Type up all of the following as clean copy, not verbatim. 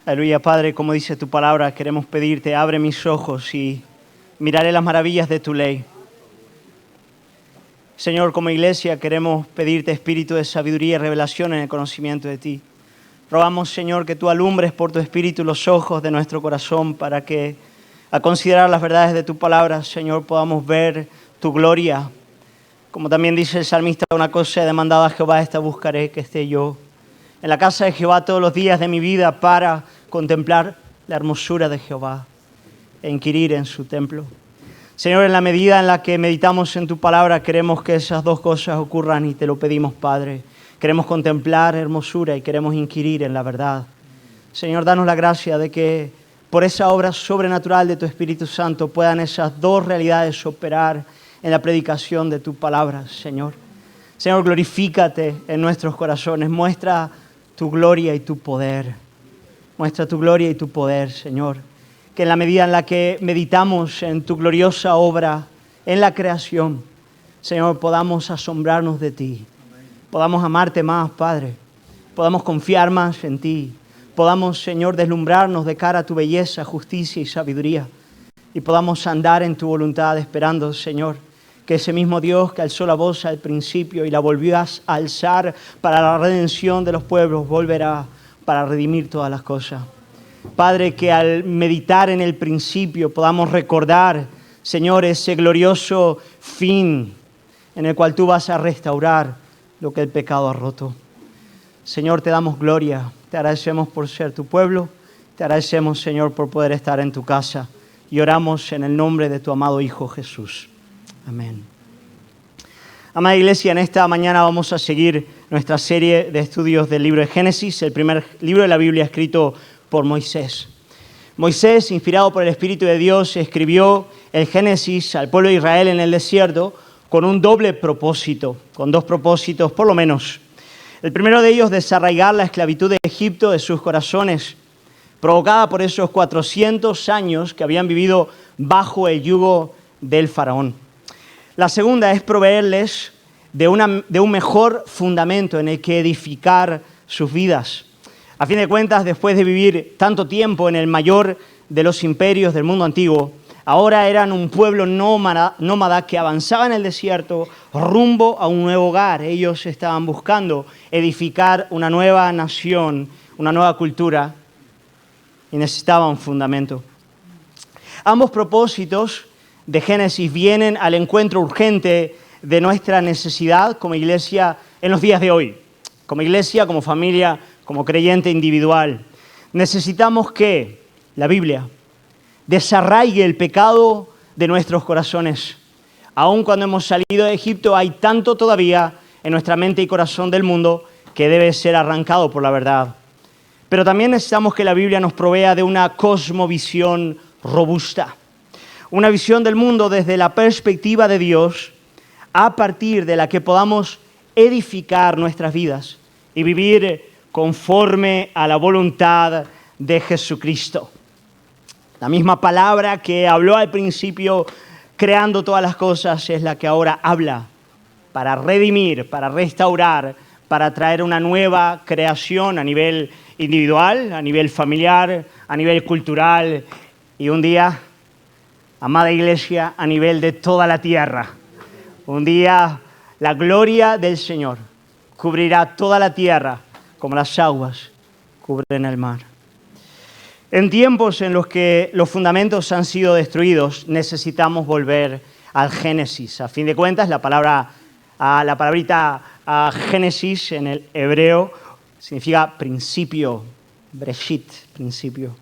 Aleluya, Padre, como dice tu palabra, queremos pedirte, abre mis ojos y miraré las maravillas de tu ley. Señor, como iglesia queremos pedirte espíritu de sabiduría y revelación en el conocimiento de ti. Rogamos, Señor, que tú alumbres por tu espíritu los ojos de nuestro corazón para que, al considerar las verdades de tu palabra, Señor, podamos ver tu gloria. Como también dice el salmista, una cosa he demandado a Jehová, esta buscaré, que esté yo en la casa de Jehová todos los días de mi vida para contemplar la hermosura de Jehová e inquirir en su templo. Señor, en la medida en la que meditamos en tu palabra, queremos que esas dos cosas ocurran y te lo pedimos, Padre. Queremos contemplar hermosura y queremos inquirir en la verdad. Señor, danos la gracia de que por esa obra sobrenatural de tu Espíritu Santo puedan esas dos realidades operar en la predicación de tu palabra, Señor. Señor, glorifícate en nuestros corazones. Muestra tu gloria y tu poder. Muestra tu gloria y tu poder, Señor. Que en la medida en la que meditamos en tu gloriosa obra en la creación, Señor, podamos asombrarnos de ti. Podamos amarte más, Padre. Podamos confiar más en ti. Podamos, Señor, deslumbrarnos de cara a tu belleza, justicia y sabiduría. Y podamos andar en tu voluntad esperando, Señor, que ese mismo Dios que alzó la voz al principio y la volvió a alzar para la redención de los pueblos, volverá para redimir todas las cosas. Padre, que al meditar en el principio podamos recordar, Señor, ese glorioso fin en el cual tú vas a restaurar lo que el pecado ha roto. Señor, te damos gloria, te agradecemos por ser tu pueblo, te agradecemos, Señor, por poder estar en tu casa y oramos en el nombre de tu amado Hijo Jesús. Amén. Amada Iglesia, en esta mañana vamos a seguir nuestra serie de estudios del libro de Génesis, el primer libro de la Biblia escrito por Moisés. Moisés, inspirado por el Espíritu de Dios, escribió el Génesis al pueblo de Israel en el desierto con un doble propósito, con dos propósitos por lo menos. El primero de ellos, desarraigar la esclavitud de Egipto de sus corazones, provocada por esos 400 años que habían vivido bajo el yugo del faraón. La segunda es proveerles de un mejor fundamento en el que edificar sus vidas. A fin de cuentas, después de vivir tanto tiempo en el mayor de los imperios del mundo antiguo, ahora eran un pueblo nómada que avanzaba en el desierto rumbo a un nuevo hogar. Ellos estaban buscando edificar una nueva nación, una nueva cultura, y necesitaban un fundamento. Ambos propósitos de Génesis vienen al encuentro urgente de nuestra necesidad como iglesia en los días de hoy. Como iglesia, como familia, como creyente individual. Necesitamos que la Biblia desarraigue el pecado de nuestros corazones. Aun cuando hemos salido de Egipto, hay tanto todavía en nuestra mente y corazón del mundo que debe ser arrancado por la verdad. Pero también necesitamos que la Biblia nos provea de una cosmovisión robusta. Una visión del mundo desde la perspectiva de Dios, a partir de la que podamos edificar nuestras vidas y vivir conforme a la voluntad de Jesucristo. La misma palabra que habló al principio creando todas las cosas es la que ahora habla para redimir, para restaurar, para traer una nueva creación a nivel individual, a nivel familiar, a nivel cultural y un día, amada iglesia, a nivel de toda la tierra. Un día la gloria del Señor cubrirá toda la tierra como las aguas cubren el mar. En tiempos en los que los fundamentos han sido destruidos, necesitamos volver al Génesis. A fin de cuentas, la palabrita Génesis en el hebreo significa principio, Breshit, principio.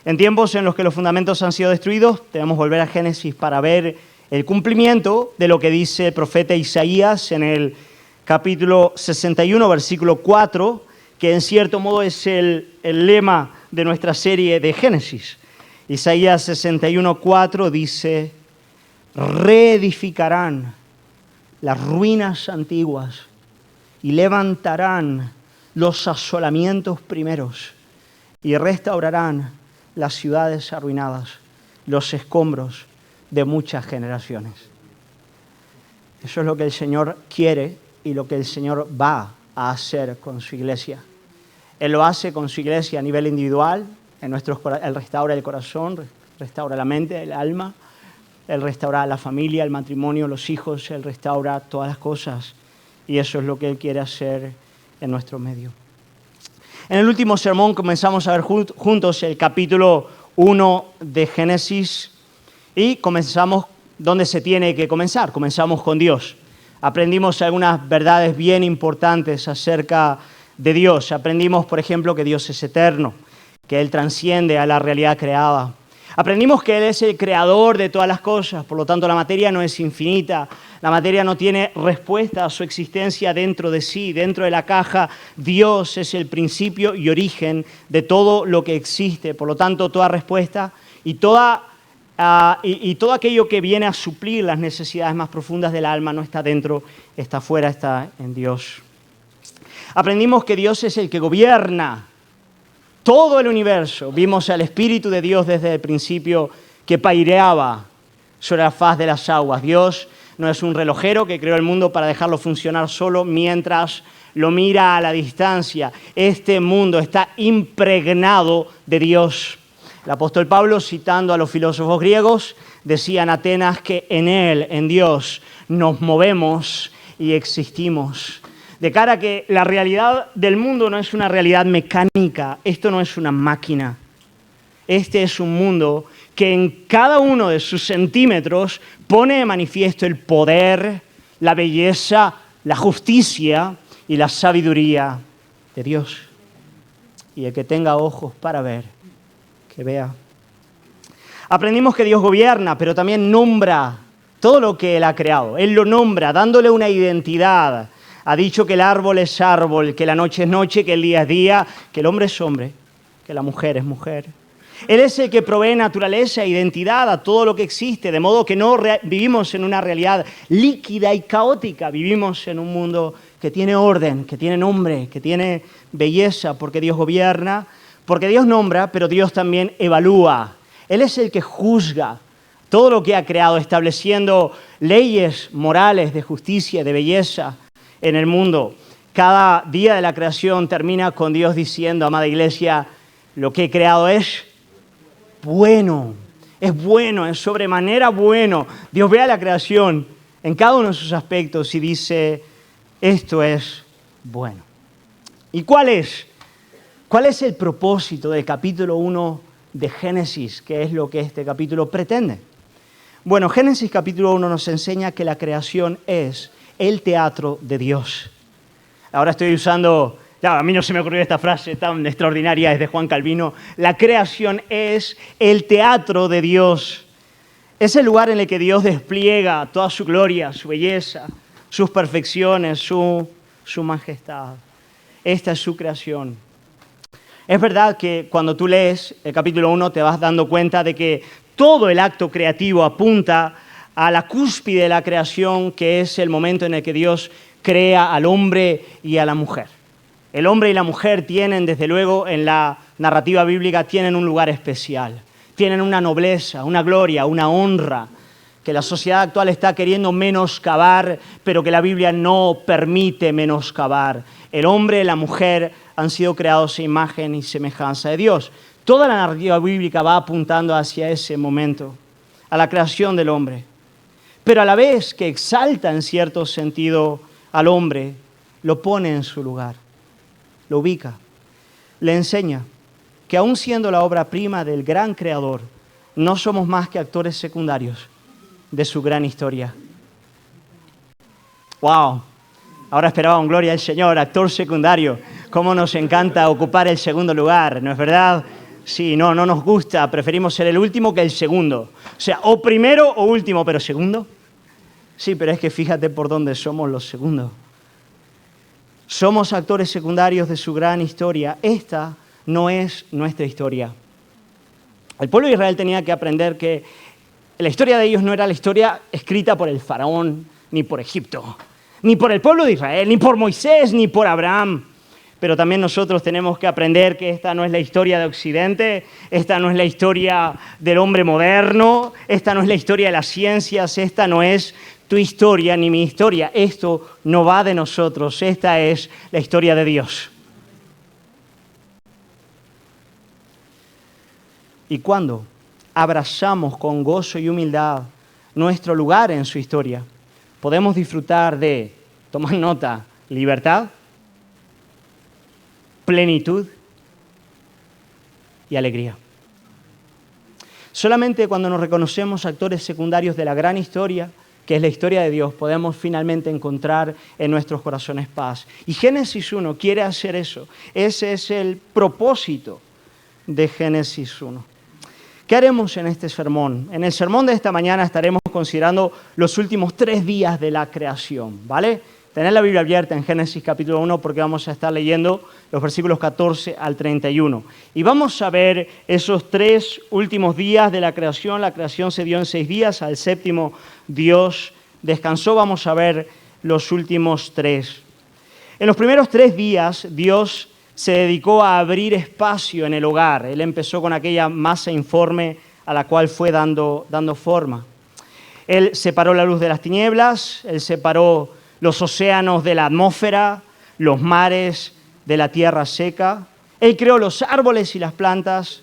En tiempos en los que los fundamentos han sido destruidos, debemos volver a Génesis para ver el cumplimiento de lo que dice el profeta Isaías en el capítulo 61, versículo 4, que en cierto modo es el lema de nuestra serie de Génesis. Isaías 61, 4 dice: reedificarán las ruinas antiguas y levantarán los asolamientos primeros y restaurarán las ciudades arruinadas, los escombros de muchas generaciones. Eso es lo que el Señor quiere y lo que el Señor va a hacer con su iglesia. Él lo hace con su iglesia a nivel individual. Él restaura el corazón, restaura la mente, el alma. Él restaura la familia, el matrimonio, los hijos. Él restaura todas las cosas. Y eso es lo que Él quiere hacer en nuestro medio. En el último sermón comenzamos a ver juntos el capítulo 1 de Génesis y comenzamos donde se tiene que comenzar. Comenzamos con Dios. Aprendimos algunas verdades bien importantes acerca de Dios. Aprendimos, por ejemplo, que Dios es eterno, que Él trasciende a la realidad creada. Aprendimos que Él es el creador de todas las cosas, por lo tanto la materia no es infinita, la materia no tiene respuesta a su existencia dentro de sí, dentro de la caja. Dios es el principio y origen de todo lo que existe, por lo tanto toda respuesta y todo aquello que viene a suplir las necesidades más profundas del alma no está dentro, está fuera, está en Dios. Aprendimos que Dios es el que gobierna todo el universo. Vimos al Espíritu de Dios desde el principio que paireaba sobre la faz de las aguas. Dios no es un relojero que creó el mundo para dejarlo funcionar solo mientras lo mira a la distancia. Este mundo está impregnado de Dios. El apóstol Pablo, citando a los filósofos griegos, decía en Atenas que en Él, en Dios, nos movemos y existimos. De cara a que la realidad del mundo no es una realidad mecánica, esto no es una máquina. Este es un mundo que en cada uno de sus centímetros pone de manifiesto el poder, la belleza, la justicia y la sabiduría de Dios. Y el que tenga ojos para ver, que vea. Aprendimos que Dios gobierna, pero también nombra todo lo que Él ha creado. Él lo nombra, dándole una identidad. Ha dicho que el árbol es árbol, que la noche es noche, que el día es día, que el hombre es hombre, que la mujer es mujer. Él es el que provee naturaleza e identidad a todo lo que existe, de modo que no vivimos en una realidad líquida y caótica, vivimos en un mundo que tiene orden, que tiene nombre, que tiene belleza, porque Dios gobierna, porque Dios nombra, pero Dios también evalúa. Él es el que juzga todo lo que ha creado, estableciendo leyes morales de justicia, de belleza en el mundo. Cada día de la creación termina con Dios diciendo, amada iglesia, lo que he creado es bueno, es sobremanera bueno. Dios ve a la creación en cada uno de sus aspectos y dice, esto es bueno. ¿Y cuál es? ¿Cuál es el propósito del capítulo 1 de Génesis? ¿Qué es lo que este capítulo pretende? Bueno, Génesis capítulo 1 nos enseña que la creación es el teatro de Dios. Ahora estoy usando, a mí no se me ocurrió esta frase tan extraordinaria, es de Juan Calvino. La creación es el teatro de Dios. Es el lugar en el que Dios despliega toda su gloria, su belleza, sus perfecciones, su majestad. Esta es su creación. Es verdad que cuando tú lees el capítulo 1 te vas dando cuenta de que todo el acto creativo apunta a la cúspide de la creación, que es el momento en el que Dios crea al hombre y a la mujer. El hombre y la mujer tienen, desde luego, en la narrativa bíblica, tienen un lugar especial. Tienen una nobleza, una gloria, una honra, que la sociedad actual está queriendo menoscabar, pero que la Biblia no permite menoscabar. El hombre y la mujer han sido creados a imagen y semejanza de Dios. Toda la narrativa bíblica va apuntando hacia ese momento, a la creación del hombre. Pero a la vez que exalta en cierto sentido al hombre, lo pone en su lugar, lo ubica, le enseña que aun siendo la obra prima del gran creador, no somos más que actores secundarios de su gran historia. ¡Wow! Ahora esperaba un gloria al Señor, actor secundario. ¿Cómo nos encanta ocupar el segundo lugar? ¿No es verdad? Sí, no nos gusta, preferimos ser el último que el segundo. O sea, o primero o último, pero segundo. Sí, pero es que fíjate por dónde somos los segundos. Somos actores secundarios de su gran historia. Esta no es nuestra historia. El pueblo de Israel tenía que aprender que la historia de ellos no era la historia escrita por el faraón, ni por Egipto, ni por el pueblo de Israel, ni por Moisés, ni por Abraham. pero también nosotros tenemos que aprender que esta no es la historia de Occidente, esta no es la historia del hombre moderno, esta no es la historia de las ciencias, esta no es tu historia ni mi historia. Esto no va de nosotros, esta es la historia de Dios. Y cuando abrazamos con gozo y humildad nuestro lugar en su historia, podemos disfrutar de, toma nota, libertad, plenitud y alegría. Solamente cuando nos reconocemos actores secundarios de la gran historia, que es la historia de Dios, podemos finalmente encontrar en nuestros corazones paz. Y Génesis 1 quiere hacer eso. Ese es el propósito de Génesis 1. ¿Qué haremos en este sermón? En el sermón de esta mañana estaremos considerando los últimos 3 días de la creación, ¿vale? Tened la Biblia abierta en Génesis capítulo 1 porque vamos a estar leyendo los versículos 14 al 31. Y vamos a ver esos 3 últimos días de la creación. La creación se dio en 6 días, al séptimo Dios descansó. Vamos a ver los últimos 3. En los primeros 3 días Dios se dedicó a abrir espacio en el hogar. Él empezó con aquella masa informe a la cual fue dando forma. Él separó la luz de las tinieblas, Él separó los océanos de la atmósfera, los mares de la tierra seca. Él creó los árboles y las plantas.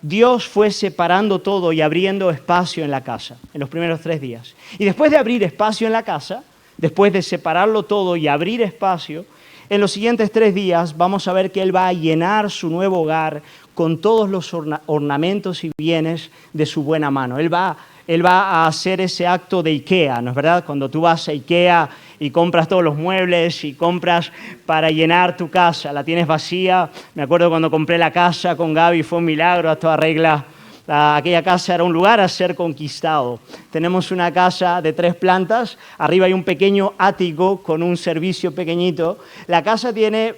Dios fue separando todo y abriendo espacio en la casa en los primeros 3 días. Y después de abrir espacio en la casa, después de separarlo todo y abrir espacio, en los siguientes 3 días vamos a ver que Él va a llenar su nuevo hogar con todos los ornamentos y bienes de su buena mano. Él va a hacer ese acto de IKEA, ¿no es verdad? Cuando tú vas a IKEA y compras todos los muebles y compras para llenar tu casa, la tienes vacía. Me acuerdo cuando compré la casa con Gaby, fue un milagro, toda regla. Aquella casa era un lugar a ser conquistado. Tenemos una casa de 3 plantas, arriba hay un pequeño ático con un servicio pequeñito. La casa tiene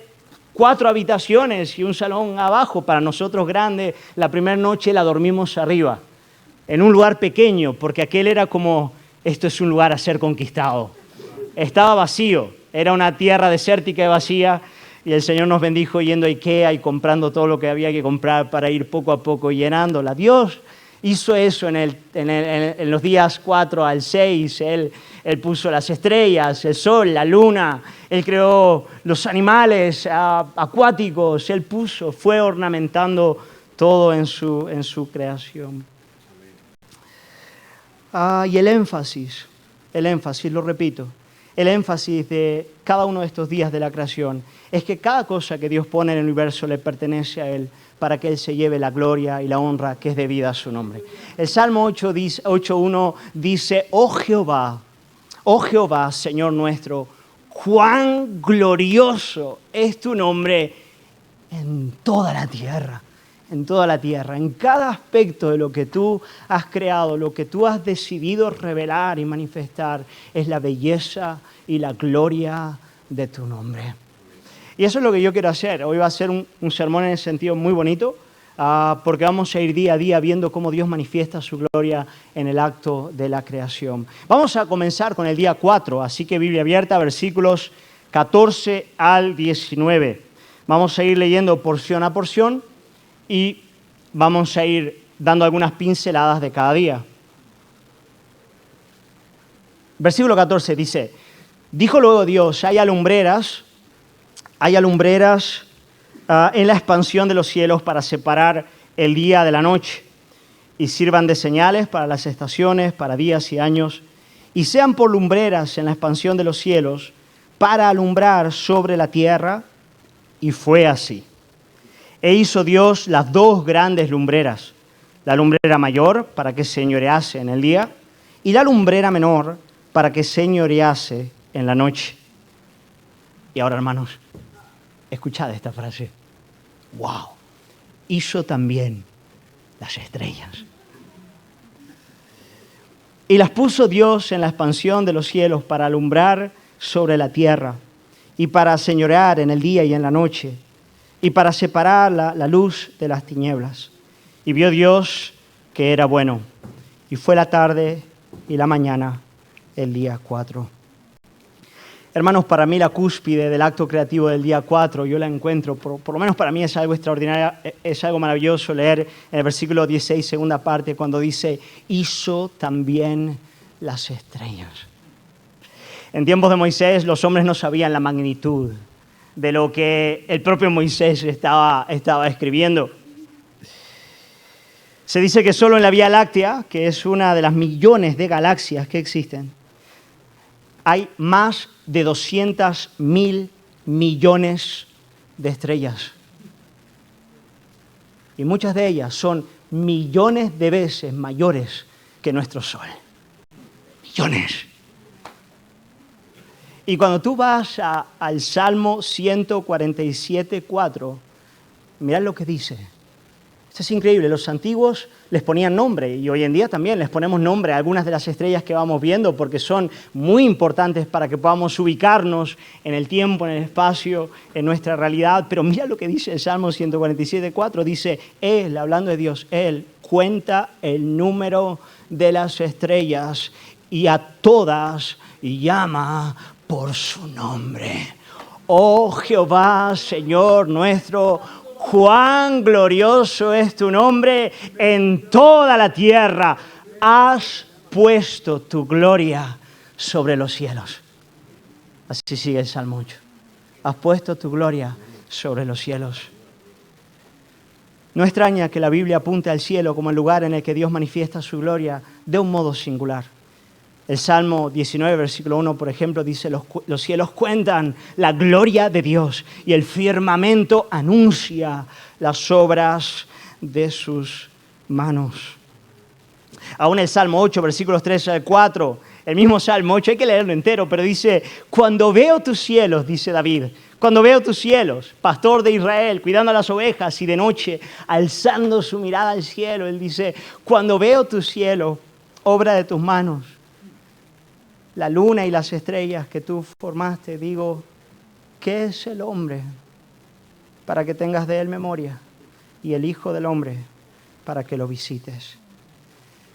4 habitaciones y un salón abajo, para nosotros grande. La primera noche la dormimos arriba, en un lugar pequeño, porque aquel era como, esto es un lugar a ser conquistado. Estaba vacío, era una tierra desértica y vacía, y el Señor nos bendijo yendo a IKEA y comprando todo lo que había que comprar para ir poco a poco llenándola. Dios hizo eso en los días 4 al 6. Él puso las estrellas, el sol, la luna. Él creó los animales acuáticos. Él fue ornamentando todo en su creación. Y el énfasis, lo repito, el énfasis de cada uno de estos días de la creación es que cada cosa que Dios pone en el universo le pertenece a Él para que Él se lleve la gloria y la honra que es debida a su nombre. El Salmo 8.1 dice, oh Jehová, Señor nuestro, cuán glorioso es tu nombre en toda la tierra. En toda la tierra, en cada aspecto de lo que tú has creado, lo que tú has decidido revelar y manifestar, es la belleza y la gloria de tu nombre. Y eso es lo que yo quiero hacer. Hoy va a ser un sermón en ese sentido muy bonito, porque vamos a ir día a día viendo cómo Dios manifiesta su gloria en el acto de la creación. Vamos a comenzar con el día 4, así que Biblia abierta, versículos 14 al 19. Vamos a ir leyendo porción a porción y vamos a ir dando algunas pinceladas de cada día. Versículo 14 dice, dijo luego Dios, hay alumbreras en la expansión de los cielos para separar el día de la noche, y sirvan de señales para las estaciones, para días y años, y sean por lumbreras en la expansión de los cielos para alumbrar sobre la tierra, y fue así. E hizo Dios las 2 grandes lumbreras, la lumbrera mayor para que señorease en el día y la lumbrera menor para que señorease en la noche. Y ahora, hermanos, escuchad esta frase. ¡Wow! Hizo también las estrellas. Y las puso Dios en la expansión de los cielos para alumbrar sobre la tierra y para señorear en el día y en la noche, y para separar la luz de las tinieblas. Y vio Dios que era bueno. Y fue la tarde y la mañana el día 4. Hermanos, para mí la cúspide del acto creativo del día 4, yo la encuentro, por lo menos para mí es algo extraordinario, es algo maravilloso leer en el versículo 16, segunda parte, cuando dice, hizo también las estrellas. En tiempos de Moisés los hombres no sabían la magnitud de lo que el propio Moisés estaba escribiendo. Se dice que solo en la Vía Láctea, que es una de las millones de galaxias que existen, hay más de 200.000 millones de estrellas. Y muchas de ellas son millones de veces mayores que nuestro Sol. Millones. Y cuando tú vas al Salmo 147:4, mirad lo que dice. Esto es increíble. Los antiguos les ponían nombre y hoy en día también les ponemos nombre a algunas de las estrellas que vamos viendo porque son muy importantes para que podamos ubicarnos en el tiempo, en el espacio, en nuestra realidad. Pero mira lo que dice el Salmo 147:4. Dice, Él, hablando de Dios, Él cuenta el número de las estrellas y a todas llama por su nombre. Oh Jehová, Señor nuestro, cuán glorioso es tu nombre en toda la tierra. Has puesto tu gloria sobre los cielos. Así sigue el Salmo 8. Has puesto tu gloria sobre los cielos. No extraña que la Biblia apunte al cielo como el lugar en el que Dios manifiesta su gloria de un modo singular. El Salmo 19, versículo 1, por ejemplo, dice, los cielos cuentan la gloria de Dios y el firmamento anuncia las obras de sus manos. Aún el Salmo 8, versículos 3 al 4, el mismo Salmo 8, hay que leerlo entero, pero dice, cuando veo tus cielos, dice David, cuando veo tus cielos, pastor de Israel, cuidando a las ovejas y de noche, alzando su mirada al cielo, él dice, cuando veo tus cielos, obra de tus manos, la luna y las estrellas que tú formaste, digo, ¿qué es el hombre para que tengas de él memoria? Y el Hijo del Hombre para que lo visites.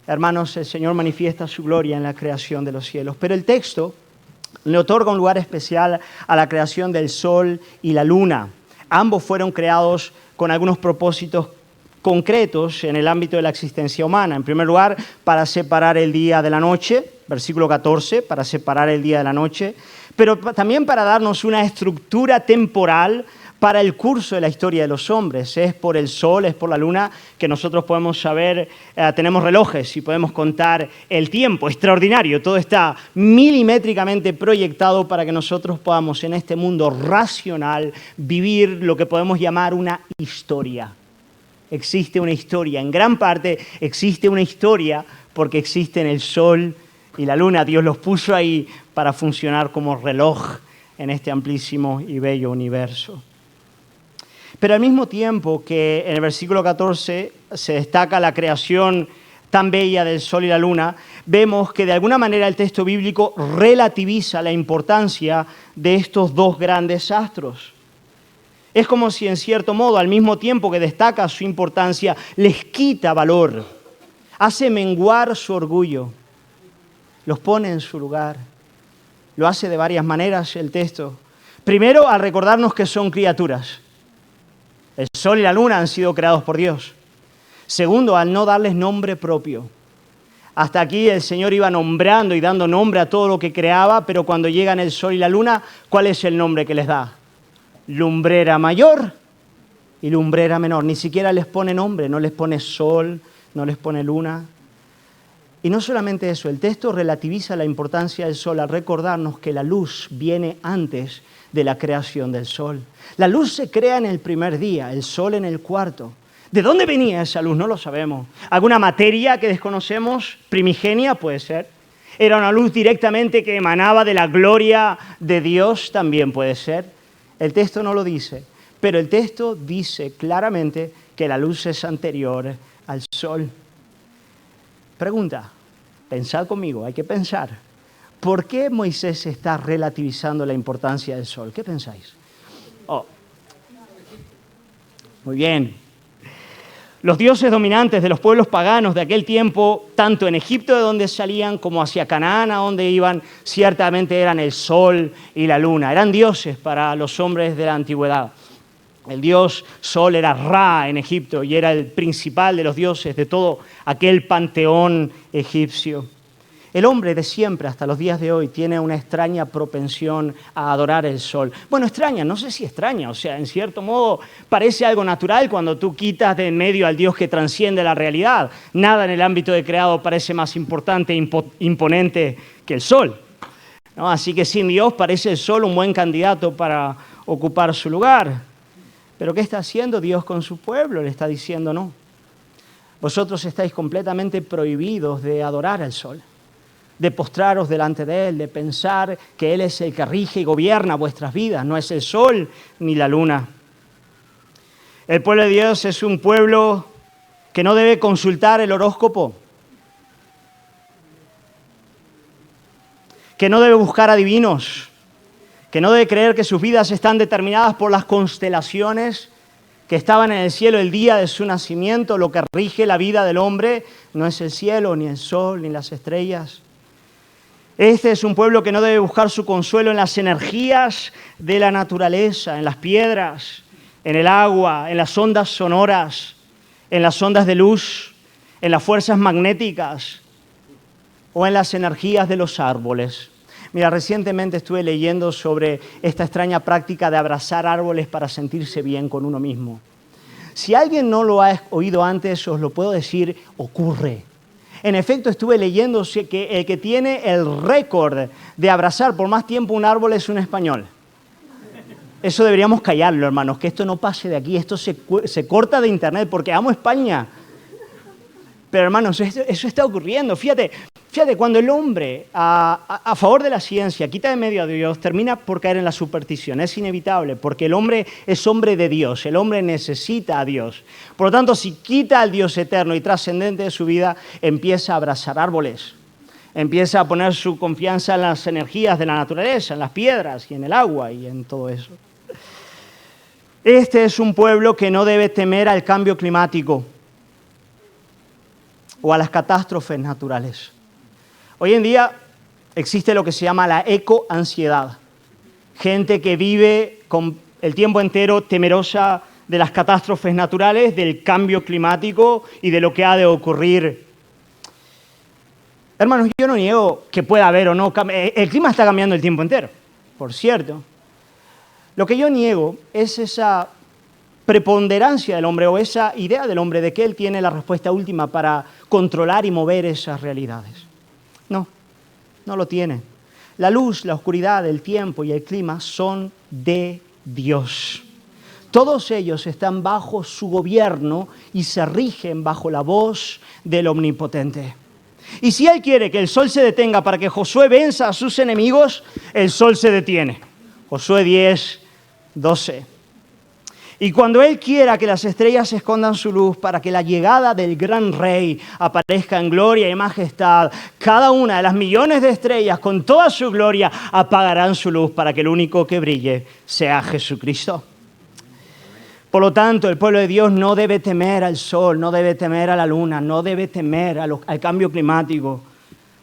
Hermanos, el Señor manifiesta su gloria en la creación de los cielos, pero el texto le otorga un lugar especial a la creación del sol y la luna. Ambos fueron creados con algunos propósitos concretos en el ámbito de la existencia humana. En primer lugar, para separar el día de la noche, versículo 14, para separar el día de la noche, pero también para darnos una estructura temporal para el curso de la historia de los hombres. Es por el sol, es por la luna que nosotros podemos saber, tenemos relojes y podemos contar el tiempo. Extraordinario, todo está milimétricamente proyectado para que nosotros podamos en este mundo racional vivir lo que podemos llamar una historia. Existe una historia, en gran parte existe una historia porque existen el sol y la luna. Dios los puso ahí para funcionar como reloj en este amplísimo y bello universo. Pero al mismo tiempo que en el versículo 14 se destaca la creación tan bella del sol y la luna, vemos que de alguna manera el texto bíblico relativiza la importancia de estos dos grandes astros. Es como si en cierto modo, al mismo tiempo que destaca su importancia, les quita valor, hace menguar su orgullo, los pone en su lugar. Lo hace de varias maneras el texto. Primero, al recordarnos que son criaturas. El sol y la luna han sido creados por Dios. Segundo, al no darles nombre propio. Hasta aquí el Señor iba nombrando y dando nombre a todo lo que creaba, pero cuando llegan el sol y la luna, ¿cuál es el nombre que les da? Lumbrera mayor y lumbrera menor. Ni siquiera les pone nombre, no les pone sol, no les pone luna. Y no solamente eso, el texto relativiza la importancia del sol al recordarnos que la luz viene antes de la creación del sol. La luz se crea en el primer día, el sol en el cuarto. ¿De dónde venía esa luz? No lo sabemos. ¿Alguna materia que desconocemos? ¿Primigenia? Puede ser. ¿Era una luz directamente que emanaba de la gloria de Dios? También puede ser. El texto no lo dice, pero el texto dice claramente que la luz es anterior al sol. Pregunta, pensad conmigo, hay que pensar. ¿Por qué Moisés está relativizando la importancia del sol? ¿Qué pensáis? Muy bien. Los dioses dominantes de los pueblos paganos de aquel tiempo, tanto en Egipto de donde salían como hacia Canaán a donde iban, ciertamente eran el sol y la luna. Eran dioses para los hombres de la antigüedad. El dios Sol era Ra en Egipto y era el principal de los dioses de todo aquel panteón egipcio. El hombre de siempre, hasta los días de hoy, tiene una extraña propensión a adorar el sol. Bueno, extraña, no sé si extraña, o sea, en cierto modo parece algo natural cuando tú quitas de en medio al Dios que transciende la realidad. Nada en el ámbito de creado parece más importante e imponente que el sol, ¿no? Así que sin Dios parece el sol un buen candidato para ocupar su lugar. Pero ¿qué está haciendo Dios con su pueblo? Le está diciendo no. Vosotros estáis completamente prohibidos de adorar al sol, de postraros delante de Él, de pensar que Él es el que rige y gobierna vuestras vidas, no es el sol ni la luna. El pueblo de Dios es un pueblo que no debe consultar el horóscopo, que no debe buscar adivinos, que no debe creer que sus vidas están determinadas por las constelaciones que estaban en el cielo el día de su nacimiento. Lo que rige la vida del hombre no es el cielo, ni el sol, ni las estrellas. Este es un pueblo que no debe buscar su consuelo en las energías de la naturaleza, en las piedras, en el agua, en las ondas sonoras, en las ondas de luz, en las fuerzas magnéticas o en las energías de los árboles. Mira, recientemente estuve leyendo sobre esta extraña práctica de abrazar árboles para sentirse bien con uno mismo. Si alguien no lo ha oído antes, os lo puedo decir, ocurre. En efecto, estuve leyendo que el que tiene el récord de abrazar por más tiempo un árbol es un español. Eso deberíamos callarlo, hermanos, que esto no pase de aquí, esto se corta de internet porque amo España. Pero hermanos, eso está ocurriendo. Fíjate, cuando el hombre, a favor de la ciencia, quita de medio a Dios, termina por caer en la superstición. Es inevitable, porque el hombre es hombre de Dios, el hombre necesita a Dios. Por lo tanto, si quita al Dios eterno y trascendente de su vida, empieza a abrazar árboles, empieza a poner su confianza en las energías de la naturaleza, en las piedras y en el agua y en todo eso. Este es un pueblo que no debe temer al cambio climático o a las catástrofes naturales. Hoy en día existe lo que se llama la ecoansiedad. Gente que vive con el tiempo entero temerosa de las catástrofes naturales, del cambio climático y de lo que ha de ocurrir. Hermanos, yo no niego que pueda haber o no. El clima está cambiando el tiempo entero, por cierto. Lo que yo niego es esa preponderancia del hombre o esa idea del hombre de que él tiene la respuesta última para controlar y mover esas realidades. No lo tiene. La luz, la oscuridad, el tiempo y el clima son de Dios. Todos ellos están bajo su gobierno y se rigen bajo la voz del Omnipotente. Y si Él quiere que el sol se detenga para que Josué venza a sus enemigos, el sol se detiene. Josué 10:12. Y cuando Él quiera que las estrellas escondan su luz para que la llegada del gran Rey aparezca en gloria y majestad, cada una de las millones de estrellas con toda su gloria apagarán su luz para que el único que brille sea Jesucristo. Por lo tanto, el pueblo de Dios no debe temer al sol, no debe temer a la luna, no debe temer al cambio climático,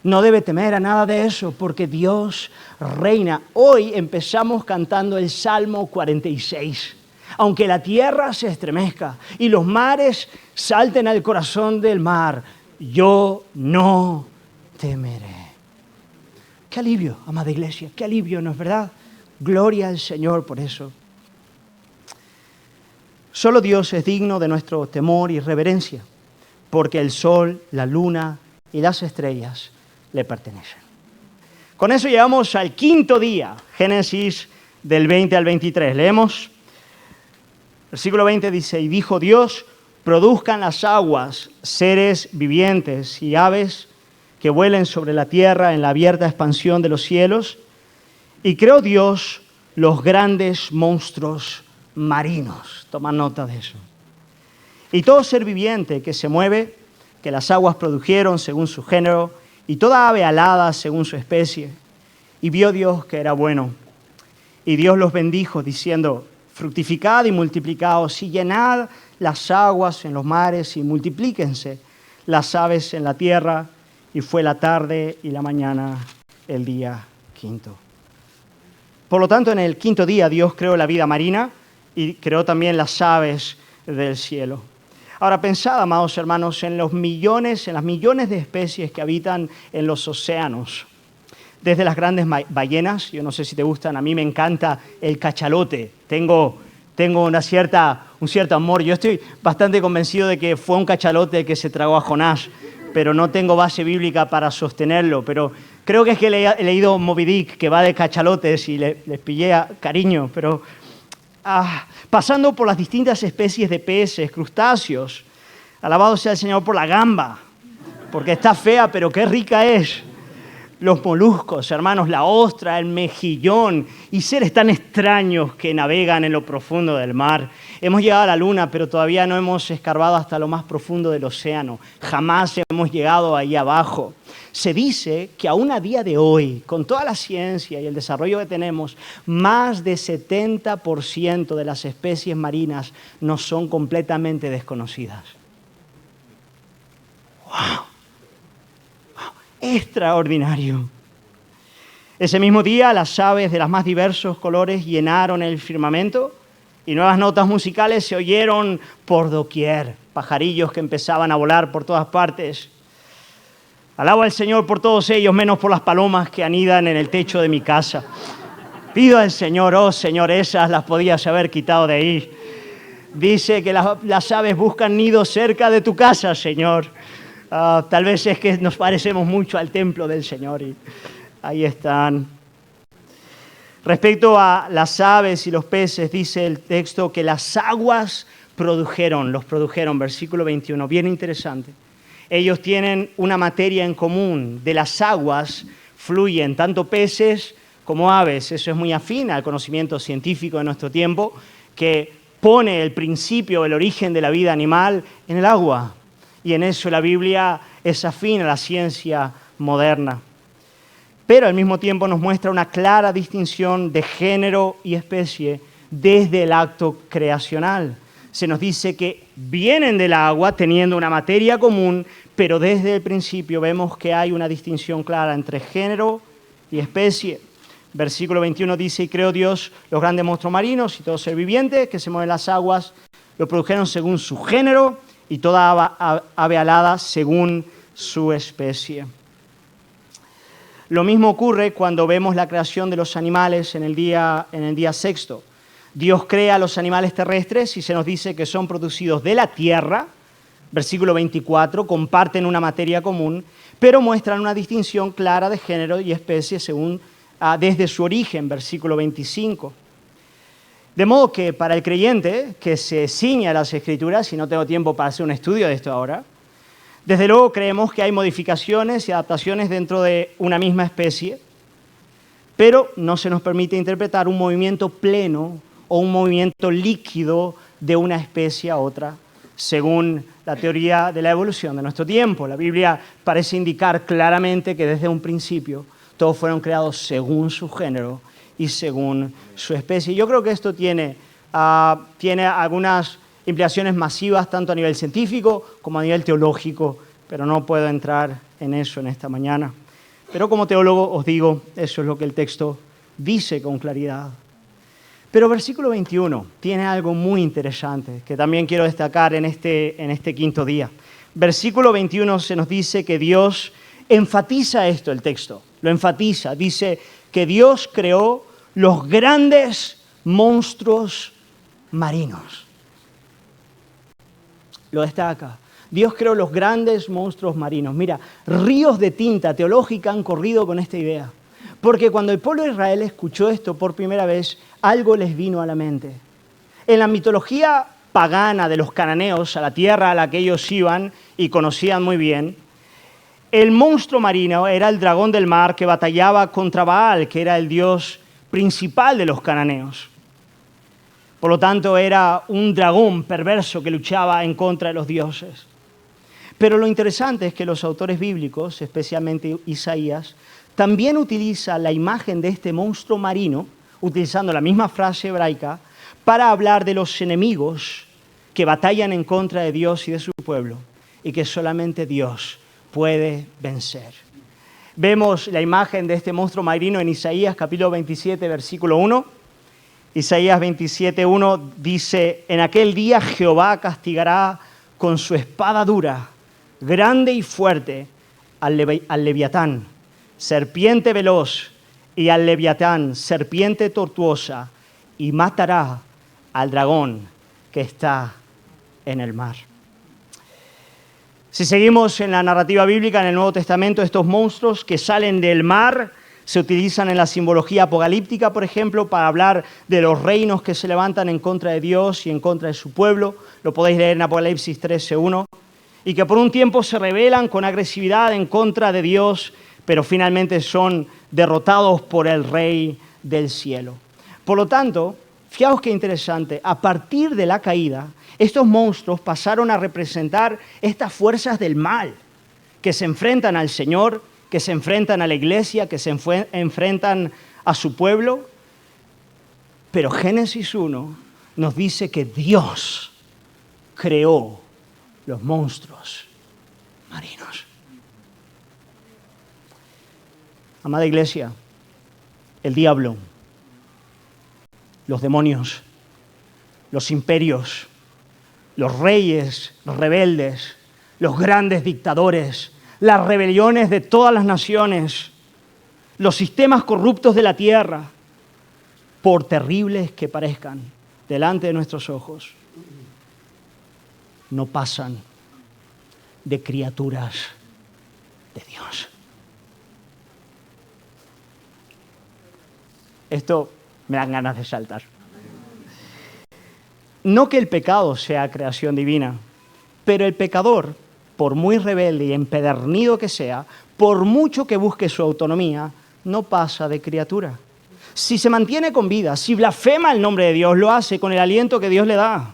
no debe temer a nada de eso porque Dios reina. Hoy empezamos cantando el Salmo 46. Aunque la tierra se estremezca y los mares salten al corazón del mar, yo no temeré. Qué alivio, amada iglesia, qué alivio, ¿no es verdad? Gloria al Señor por eso. Solo Dios es digno de nuestro temor y reverencia, porque el sol, la luna y las estrellas le pertenecen. Con eso llegamos al quinto día, Génesis del 20 al 23. Leemos. Versículo 20 dice, y dijo Dios, produzcan las aguas seres vivientes y aves que vuelen sobre la tierra en la abierta expansión de los cielos. Y creó Dios los grandes monstruos marinos. Toma nota de eso. Y todo ser viviente que se mueve, que las aguas produjeron según su género, y toda ave alada según su especie. Y vio Dios que era bueno. Y Dios los bendijo, diciendo, fructificad y multiplicaos y llenad las aguas en los mares y multiplíquense las aves en la tierra. Y fue la tarde y la mañana el día quinto. Por lo tanto, en el quinto día Dios creó la vida marina y creó también las aves del cielo. Ahora pensad, amados hermanos, en las millones de especies que habitan en los océanos. Desde las grandes ballenas, yo no sé si te gustan, a mí me encanta el cachalote. Tengo un cierto amor. Yo estoy bastante convencido de que fue un cachalote el que se tragó a Jonás, pero no tengo base bíblica para sostenerlo. Pero creo que es que he leído Moby Dick, que va de cachalotes, y les pillé cariño. Pero pasando por las distintas especies de peces, crustáceos, alabado sea el Señor por la gamba, porque está fea, pero qué rica es. Los moluscos, hermanos, la ostra, el mejillón y seres tan extraños que navegan en lo profundo del mar. Hemos llegado a la luna, pero todavía no hemos escarbado hasta lo más profundo del océano. Jamás hemos llegado ahí abajo. Se dice que aún a día de hoy, con toda la ciencia y el desarrollo que tenemos, más de 70% de las especies marinas nos son completamente desconocidas. ¡Wow! Extraordinario. Ese mismo día las aves de los más diversos colores llenaron el firmamento y nuevas notas musicales se oyeron por doquier, pajarillos que empezaban a volar por todas partes. Alabo al Señor por todos ellos, menos por las palomas que anidan en el techo de mi casa. Pido al Señor, oh Señor, esas las podías haber quitado de ahí. Dice que las aves buscan nidos cerca de tu casa, Señor. Tal vez es que nos parecemos mucho al templo del Señor y ahí están. Respecto a las aves y los peces, dice el texto que las aguas los produjeron, versículo 21, bien interesante. Ellos tienen una materia en común, de las aguas fluyen tanto peces como aves. Eso es muy afín al conocimiento científico de nuestro tiempo, que pone el principio, el origen de la vida animal en el agua. Y en eso la Biblia es afín a la ciencia moderna. Pero al mismo tiempo nos muestra una clara distinción de género y especie desde el acto creacional. Se nos dice que vienen del agua teniendo una materia común, pero desde el principio vemos que hay una distinción clara entre género y especie. Versículo 21 dice, y creó Dios los grandes monstruos marinos y todo ser viviente que se mueve en las aguas, lo produjeron según su género, y toda ave alada según su especie. Lo mismo ocurre cuando vemos la creación de los animales en el día sexto. Dios crea los animales terrestres y se nos dice que son producidos de la tierra, versículo 24, comparten una materia común, pero muestran una distinción clara de género y especie desde su origen, versículo 25. De modo que para el creyente que se ciñe a las Escrituras, y no tengo tiempo para hacer un estudio de esto ahora, desde luego creemos que hay modificaciones y adaptaciones dentro de una misma especie, pero no se nos permite interpretar un movimiento pleno o un movimiento líquido de una especie a otra, según la teoría de la evolución de nuestro tiempo. La Biblia parece indicar claramente que desde un principio todos fueron creados según su género y según su especie. Yo creo que esto tiene algunas implicaciones masivas, tanto a nivel científico como a nivel teológico, pero no puedo entrar en eso en esta mañana. Pero como teólogo os digo, eso es lo que el texto dice con claridad. Pero versículo 21 tiene algo muy interesante que también quiero destacar en este quinto día. Versículo 21 se nos dice que Dios enfatiza esto, el texto, lo enfatiza, dice que Dios creó los grandes monstruos marinos. Lo destaca. Dios creó los grandes monstruos marinos. Mira, ríos de tinta teológica han corrido con esta idea. Porque cuando el pueblo de Israel escuchó esto por primera vez, algo les vino a la mente. En la mitología pagana de los cananeos, a la tierra a la que ellos iban y conocían muy bien, el monstruo marino era el dragón del mar que batallaba contra Baal, que era el dios principal de los cananeos. Por lo tanto, era un dragón perverso que luchaba en contra de los dioses. Pero lo interesante es que los autores bíblicos, especialmente Isaías, también utiliza la imagen de este monstruo marino, utilizando la misma frase hebraica, para hablar de los enemigos que batallan en contra de Dios y de su pueblo, y que solamente Dios puede vencer. Vemos la imagen de este monstruo marino en Isaías capítulo 27, versículo 1. Isaías 27, 1 dice: en aquel día Jehová castigará con su espada dura, grande y fuerte, al leviatán, serpiente veloz, y al leviatán, serpiente tortuosa, y matará al dragón que está en el mar. Si seguimos en la narrativa bíblica en el Nuevo Testamento, estos monstruos que salen del mar se utilizan en la simbología apocalíptica, por ejemplo, para hablar de los reinos que se levantan en contra de Dios y en contra de su pueblo. Lo podéis leer en Apocalipsis 13:1. Y que por un tiempo se rebelan con agresividad en contra de Dios, pero finalmente son derrotados por el Rey del cielo. Por lo tanto, fijaos qué interesante, a partir de la caída, estos monstruos pasaron a representar estas fuerzas del mal que se enfrentan al Señor, que se enfrentan a la iglesia, que se enfrentan a su pueblo. Pero Génesis 1 nos dice que Dios creó los monstruos marinos. Amada iglesia, el diablo, los demonios, los imperios, los reyes rebeldes, los grandes dictadores, las rebeliones de todas las naciones, los sistemas corruptos de la tierra, por terribles que parezcan delante de nuestros ojos, no pasan de criaturas de Dios. Esto me dan ganas de saltar. No que el pecado sea creación divina, pero el pecador, por muy rebelde y empedernido que sea, por mucho que busque su autonomía, no pasa de criatura. Si se mantiene con vida, si blasfema el nombre de Dios, lo hace con el aliento que Dios le da.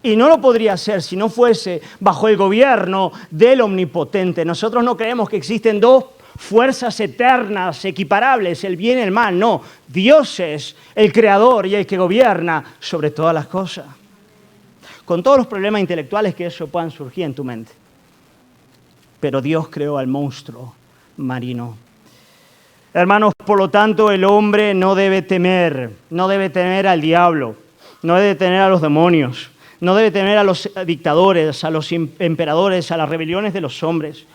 Y no lo podría hacer si no fuese bajo el gobierno del Omnipotente. Nosotros no creemos que existen dos fuerzas eternas, equiparables, el bien y el mal. No, Dios es el creador y el que gobierna sobre todas las cosas. Con todos los problemas intelectuales que eso puedan surgir en tu mente. Pero Dios creó al monstruo marino. Hermanos, por lo tanto, el hombre no debe temer al diablo, no debe temer a los demonios, no debe temer a los dictadores, a los emperadores, a las rebeliones de los hombres.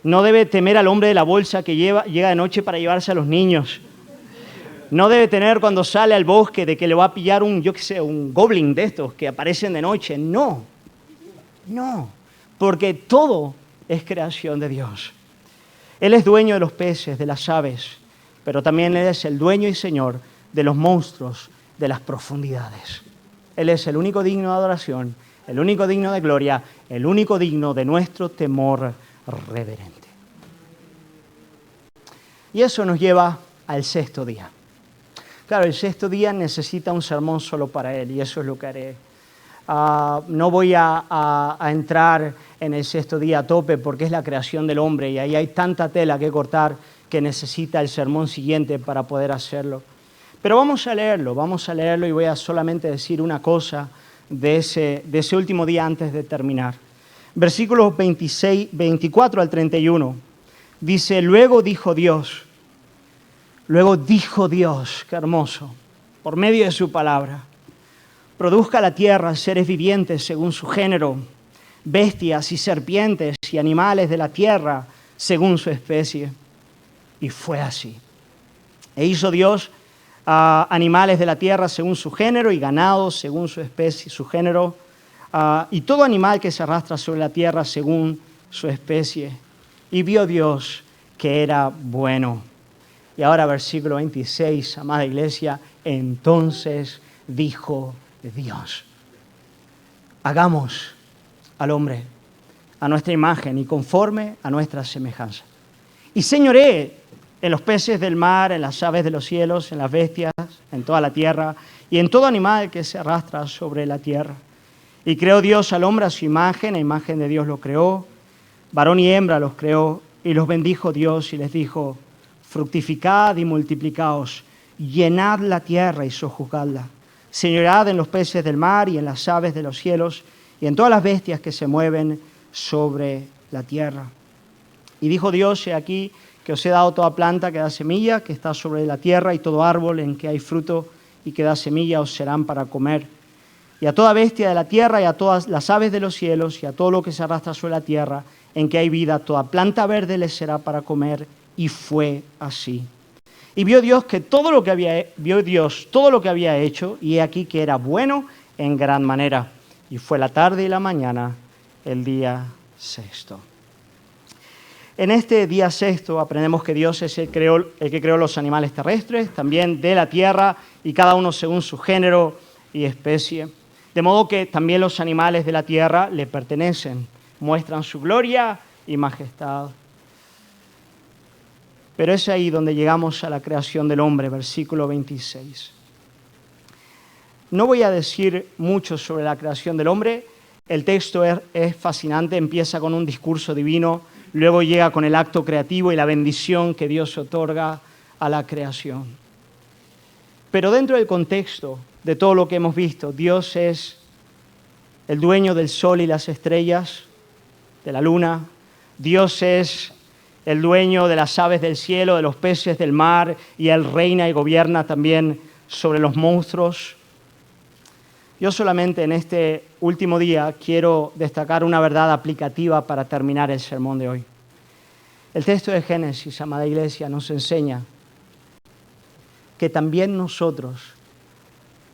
No debe temer al hombre de la bolsa que llega de noche para llevarse a los niños. No debe temer cuando sale al bosque de que le va a pillar un goblin de estos que aparecen de noche. No, porque todo es creación de Dios. Él es dueño de los peces, de las aves, pero también Él es el dueño y Señor de los monstruos de las profundidades. Él es el único digno de adoración, el único digno de gloria, el único digno de nuestro temor reverente. Y eso nos lleva al sexto día. Claro, el sexto día necesita un sermón solo para él y eso es lo que haré. No voy a entrar en el sexto día a tope porque es la creación del hombre y ahí hay tanta tela que cortar que necesita el sermón siguiente para poder hacerlo. Pero vamos a leerlo y voy a solamente decir una cosa de ese último día antes de terminar. Versículos 24 al 31. Dice, luego dijo Dios, qué hermoso, por medio de su palabra, produzca la tierra seres vivientes según su género, bestias y serpientes y animales de la tierra según su especie. Y fue así. E hizo Dios animales de la tierra según su género y ganado según su especie, su género, y todo animal que se arrastra sobre la tierra según su especie. Y vio Dios que era bueno. Y ahora versículo 26, amada iglesia, entonces dijo Dios, hagamos al hombre a nuestra imagen y conforme a nuestra semejanza. Y señoree en los peces del mar, en las aves de los cielos, en las bestias, en toda la tierra y en todo animal que se arrastra sobre la tierra. Y creó Dios al hombre a su imagen, a imagen de Dios lo creó, varón y hembra los creó, y los bendijo Dios y les dijo, fructificad y multiplicaos, llenad la tierra y sojuzgadla, señoread en los peces del mar y en las aves de los cielos y en todas las bestias que se mueven sobre la tierra. Y dijo Dios, he aquí que os he dado toda planta que da semilla, que está sobre la tierra, y todo árbol en que hay fruto y que da semilla os serán para comer. Y a toda bestia de la tierra y a todas las aves de los cielos y a todo lo que se arrastra sobre la tierra en que hay vida, toda planta verde les será para comer. Y fue así. Y vio Dios todo lo que había hecho, y he aquí que era bueno en gran manera. Y fue la tarde y la mañana, el día sexto. En este día sexto aprendemos que Dios es el que creó los animales terrestres, también de la tierra, y cada uno según su género y especie. De modo que también los animales de la tierra le pertenecen, muestran su gloria y majestad. Pero es ahí donde llegamos a la creación del hombre, versículo 26. No voy a decir mucho sobre la creación del hombre. El texto es fascinante, empieza con un discurso divino, luego llega con el acto creativo y la bendición que Dios otorga a la creación. Pero dentro del contexto de todo lo que hemos visto, Dios es el dueño del sol y las estrellas, de la luna. Dios es el dueño de las aves del cielo, de los peces del mar, y Él reina y gobierna también sobre los monstruos. Yo solamente en este último día quiero destacar una verdad aplicativa para terminar el sermón de hoy. El texto de Génesis, amada iglesia, nos enseña que también nosotros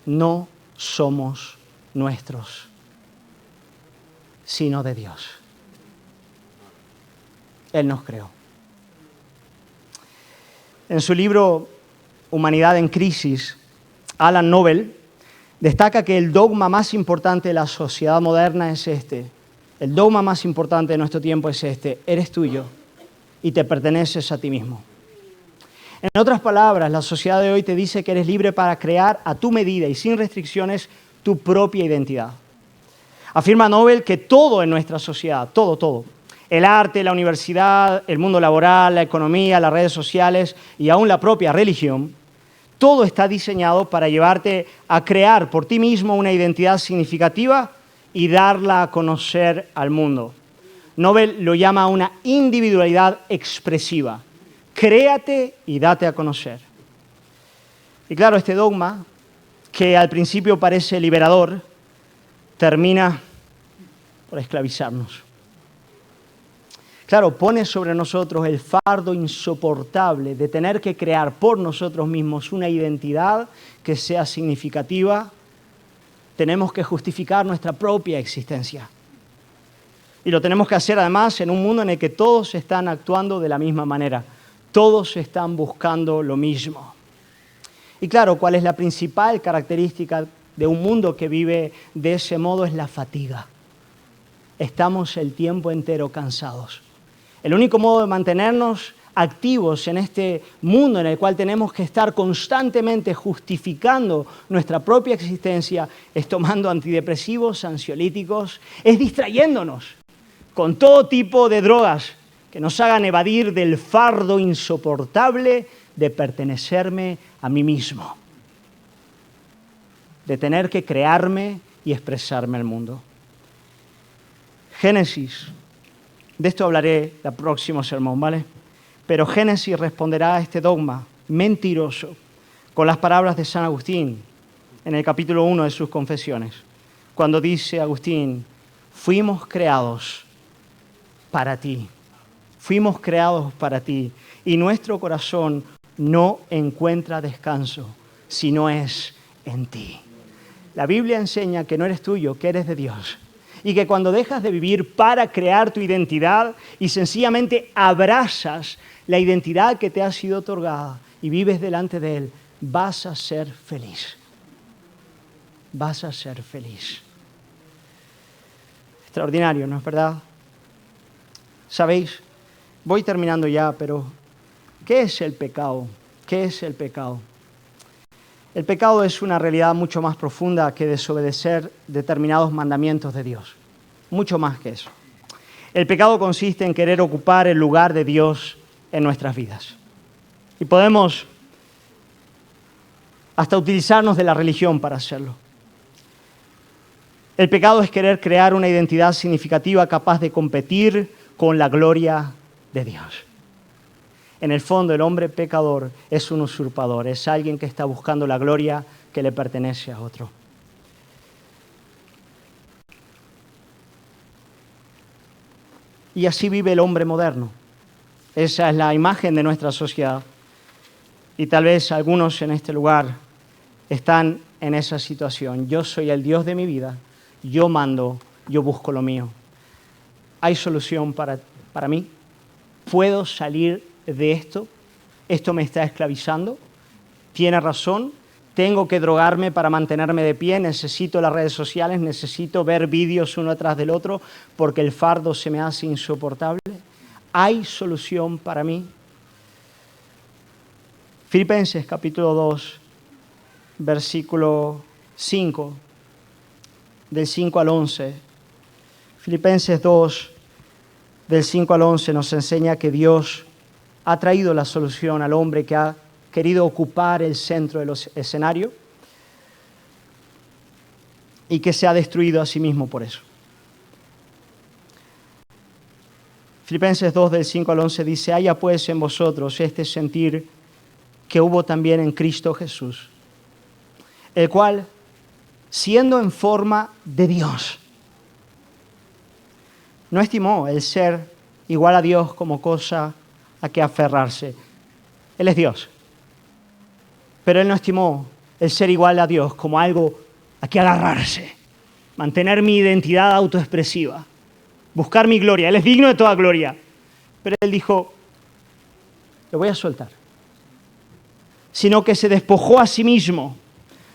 no somos nuestros, sino de Dios. Él nos creó. En su libro Humanidad en Crisis, Alan Nobel destaca que el dogma más importante de la sociedad moderna es este. El dogma más importante de nuestro tiempo es este: eres tuyo y te perteneces a ti mismo. En otras palabras, la sociedad de hoy te dice que eres libre para crear a tu medida y sin restricciones tu propia identidad. Afirma Nobel que todo en nuestra sociedad, todo, el arte, la universidad, el mundo laboral, la economía, las redes sociales y aún la propia religión, todo está diseñado para llevarte a crear por ti mismo una identidad significativa y darla a conocer al mundo. Nobel lo llama una individualidad expresiva. Créate y date a conocer. Y claro, este dogma, que al principio parece liberador, termina por esclavizarnos. Claro, pone sobre nosotros el fardo insoportable de tener que crear por nosotros mismos una identidad que sea significativa. Tenemos que justificar nuestra propia existencia. Y lo tenemos que hacer además en un mundo en el que todos están actuando de la misma manera. Todos están buscando lo mismo. Y claro, ¿cuál es la principal característica de un mundo que vive de ese modo? Es la fatiga. Estamos el tiempo entero cansados. El único modo de mantenernos activos en este mundo en el cual tenemos que estar constantemente justificando nuestra propia existencia es tomando antidepresivos, ansiolíticos, es distrayéndonos con todo tipo de drogas que nos hagan evadir del fardo insoportable de pertenecerme a mí mismo, de tener que crearme y expresarme al mundo. Génesis, de esto hablaré el próximo sermón, ¿vale? Pero Génesis responderá a este dogma mentiroso con las palabras de San Agustín en el capítulo 1 de sus Confesiones, cuando dice Agustín: fuimos creados para ti, fuimos creados para ti, y nuestro corazón no encuentra descanso si no es en ti. La Biblia enseña que no eres tuyo, que eres de Dios. Y que cuando dejas de vivir para crear tu identidad y sencillamente abrazas la identidad que te ha sido otorgada y vives delante de Él, vas a ser feliz. Vas a ser feliz. Extraordinario, ¿no es verdad? ¿Sabéis? Voy terminando ya, pero ¿qué es el pecado? ¿Qué es el pecado? El pecado es una realidad mucho más profunda que desobedecer determinados mandamientos de Dios. Mucho más que eso. El pecado consiste en querer ocupar el lugar de Dios en nuestras vidas. Y podemos hasta utilizarnos de la religión para hacerlo. El pecado es querer crear una identidad significativa capaz de competir con la gloria de Dios. En el fondo, el hombre pecador es un usurpador, es alguien que está buscando la gloria que le pertenece a otro. Y así vive el hombre moderno. Esa es la imagen de nuestra sociedad. Y tal vez algunos en este lugar están en esa situación. Yo soy el Dios de mi vida, yo mando, yo busco lo mío. ¿Hay solución para mí? ¿Puedo salir de esto? ¿Esto me está esclavizando? ¿Tiene razón? ¿Tengo que drogarme para mantenerme de pie? ¿Necesito las redes sociales? ¿Necesito ver vídeos uno tras del otro porque el fardo se me hace insoportable? ¿Hay solución para mí? Filipenses capítulo 2, versículo 5, del 5 al 11. Filipenses 2, del 5 al 11 nos enseña que Dios ha traído la solución al hombre que ha querido ocupar el centro del escenario y que se ha destruido a sí mismo por eso. Filipenses 2, del 5 al 11 dice: haya pues en vosotros este sentir que hubo también en Cristo Jesús, el cual, siendo en forma de Dios, no estimó el ser igual a Dios como cosa a que aferrarse. Él es Dios, pero Él no estimó el ser igual a Dios como algo a que agarrarse, mantener mi identidad autoexpresiva, buscar mi gloria. Él es digno de toda gloria, pero Él dijo: lo voy a soltar. Sino que se despojó a sí mismo,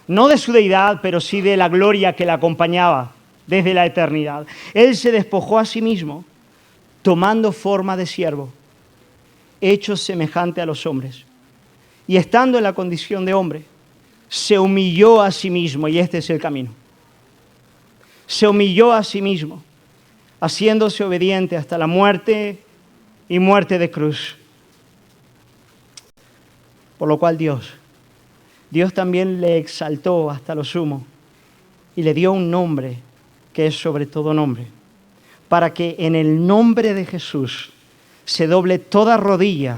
no de su deidad, pero sí de la gloria que le acompañaba desde la eternidad. Él se despojó a sí mismo, tomando forma de siervo, hecho semejante a los hombres. Y estando en la condición de hombre, se humilló a sí mismo, y este es el camino. Se humilló a sí mismo, haciéndose obediente hasta la muerte y muerte de cruz. Por lo cual Dios también le exaltó hasta lo sumo y le dio un nombre que es sobre todo nombre, para que en el nombre de Jesús se doble toda rodilla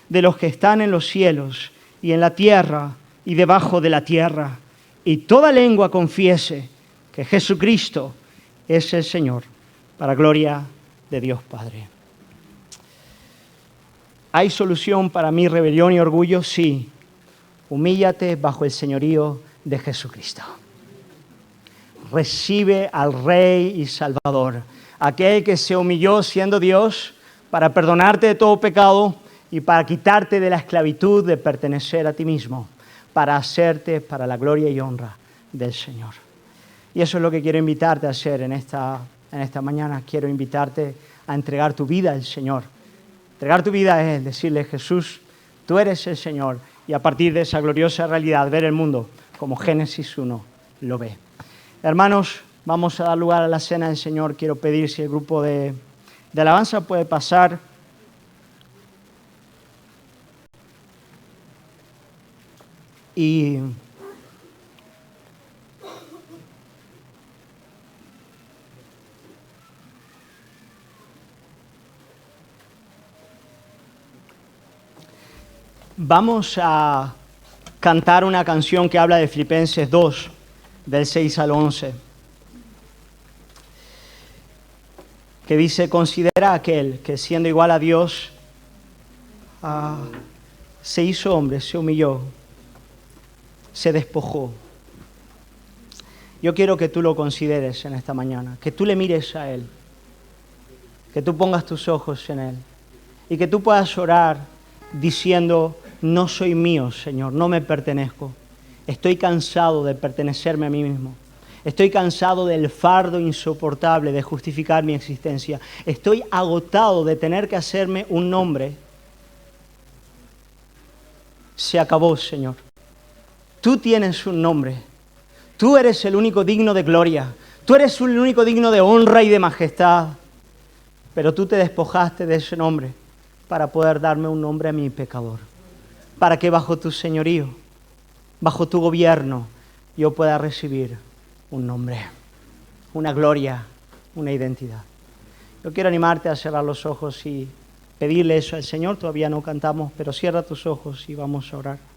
de los que están en los cielos y en la tierra y debajo de la tierra, y toda lengua confiese que Jesucristo es el Señor, para gloria de Dios Padre. ¿Hay solución para mi rebelión y orgullo? Sí. Humíllate bajo el señorío de Jesucristo. Recibe al Rey y Salvador, aquel que se humilló siendo Dios para perdonarte de todo pecado y para quitarte de la esclavitud de pertenecer a ti mismo, para hacerte para la gloria y honra del Señor. Y eso es lo que quiero invitarte a hacer en esta mañana. Quiero invitarte a entregar tu vida al Señor. Entregar tu vida a Él, decirle: Jesús, tú eres el Señor, y a partir de esa gloriosa realidad ver el mundo como Génesis 1 lo ve. Hermanos, vamos a dar lugar a la cena del Señor. Quiero pedir si el grupo de alabanza puede pasar. Y vamos a cantar una canción que habla de Filipenses 2, del 6 al 11, que dice: considera aquel que siendo igual a Dios, se hizo hombre, se humilló, se despojó. Yo quiero que tú lo consideres en esta mañana, que tú le mires a Él, que tú pongas tus ojos en Él y que tú puedas orar diciendo: no soy mío, Señor, no me pertenezco. Estoy cansado de pertenecerme a mí mismo. Estoy cansado del fardo insoportable de justificar mi existencia. Estoy agotado de tener que hacerme un nombre. Se acabó, Señor. Tú tienes un nombre. Tú eres el único digno de gloria. Tú eres el único digno de honra y de majestad. Pero tú te despojaste de ese nombre para poder darme un nombre a mi pecador. Para que bajo tu señorío bajo tu gobierno, yo pueda recibir un nombre, una gloria, una identidad. Yo quiero animarte a cerrar los ojos y pedirle eso al Señor. Todavía no cantamos, pero cierra tus ojos y vamos a orar.